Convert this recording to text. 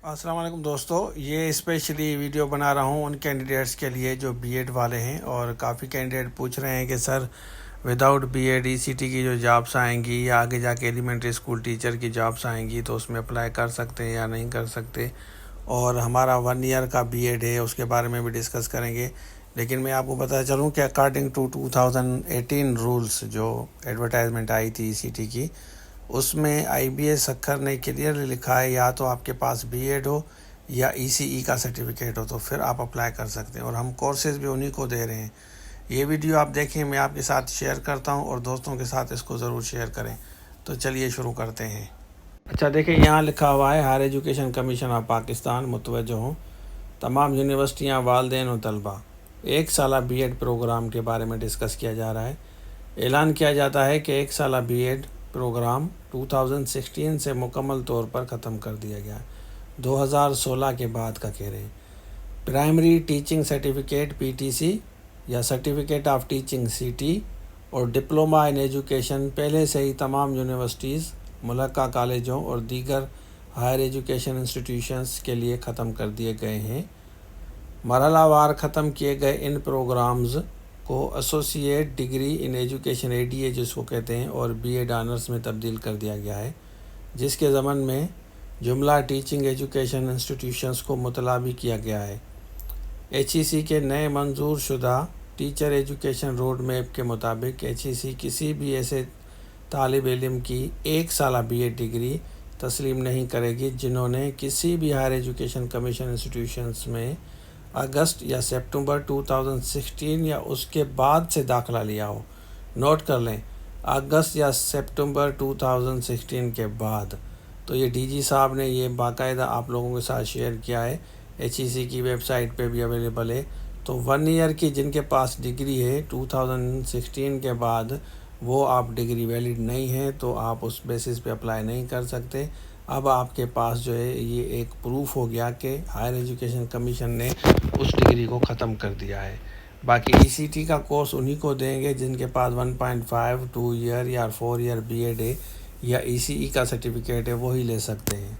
السلام علیکم دوستو، یہ اسپیشلی ویڈیو بنا رہا ہوں ان کینڈیڈیٹس کے لیے جو بی ایڈ والے ہیں، اور کافی کینڈیڈیٹ پوچھ رہے ہیں کہ sir without B Ed E C T کی جو جابس آئیں گی یا آگے جا کے ایلیمنٹری اسکول ٹیچر کی جابس آئیں گی تو اس میں اپلائی کر سکتے ہیں یا نہیں کر سکتے، اور ہمارا 1 ایئر کا بی ایڈ ہے اس کے بارے میں بھی ڈسکس کریں گے۔ لیکن میں آپ کو بتا چلوں کہ اکارڈنگ ٹو 2018 رولز جو ایڈورٹائزمنٹ آئی تھی ای سی ٹی کی، اس میں آئی بی ایس سکھر نے کلیئرلی لکھا ہے یا تو آپ کے پاس بی ایڈ ہو یا ای سی ای کا سرٹیفکیٹ ہو تو پھر آپ اپلائی کر سکتے ہیں، اور ہم کورسز بھی انہی کو دے رہے ہیں۔ یہ ویڈیو آپ دیکھیں، میں آپ کے ساتھ شیئر کرتا ہوں، اور دوستوں کے ساتھ اس کو ضرور شیئر کریں۔ تو چلیے شروع کرتے ہیں۔ اچھا دیکھیں، یہاں لکھا ہوا ہے higher education commission of Pakistan متوجہ ہوں تمام یونیورسٹیاں، والدین و طلباء، 1 سالہ بی ایڈ پروگرام کے بارے میں ڈسکس کیا جا رہا ہے۔ اعلان کیا جاتا ہے کہ 1 سالہ بی ایڈ پروگرام 2016 سے مکمل طور پر ختم کر دیا گیا، 2016 کے بعد کا کہہ رہے ہیں۔ Primary teaching certificate P T C یا certificate of teaching C T اور ڈپلومہ ان ایجوکیشن پہلے سے ہی تمام یونیورسٹیز، ملکہ کالجوں اور دیگر ہائر ایجوکیشن انسٹیٹیوشنز کے لیے ختم کر دیے گئے ہیں۔ مرحلہ وار ختم کیے گئے ان پروگرامز کو associate degree in education a D A جس کو کہتے ہیں اور بی ایڈ آنرز میں تبدیل کر دیا گیا ہے، جس کے ضمن میں جملہ ٹیچنگ ایجوکیشن انسٹیٹیوشنز کو مطلع بھی کیا گیا ہے۔ ایچ ای سی کے نئے منظور شدہ ٹیچر ایجوکیشن روڈ میپ کے مطابق ایچ ای سی کسی بھی ایسے طالب علم کی 1 سالہ بی ایڈ ڈگری تسلیم نہیں کرے گی جنہوں نے کسی بھی ہائر ایجوکیشن کمیشن انسٹیٹیوشنز میں اگست یا سپتمبر 2016 یا اس کے بعد سے داخلہ لیا ہو۔ نوٹ کر لیں، اگست یا سپتمبر 2016 کے بعد۔ تو یہ ڈی جی صاحب نے یہ باقاعدہ آپ لوگوں کے ساتھ شیئر کیا ہے، ایچ ای سی کی ویب سائٹ پہ بھی اویلیبل ہے۔ تو 1 ایئر کی جن کے پاس ڈگری ہے 2016 کے بعد، وہ آپ ڈگری ویلڈ نہیں ہے تو آپ اس بیسس پہ اپلائی نہیں کر سکتے۔ اب آپ کے پاس جو ہے یہ ایک پروف ہو گیا کہ ہائر ایجوکیشن کمیشن نے اس ڈگری کو ختم کر دیا ہے۔ باقی ای سی ٹی کا کورس انہی کو دیں گے جن کے پاس 1.5 2 ایئر یا 4 ایئر بی ایڈ ہے یا ای سی ای کا سرٹیفکیٹ ہے، وہی لے سکتے ہیں۔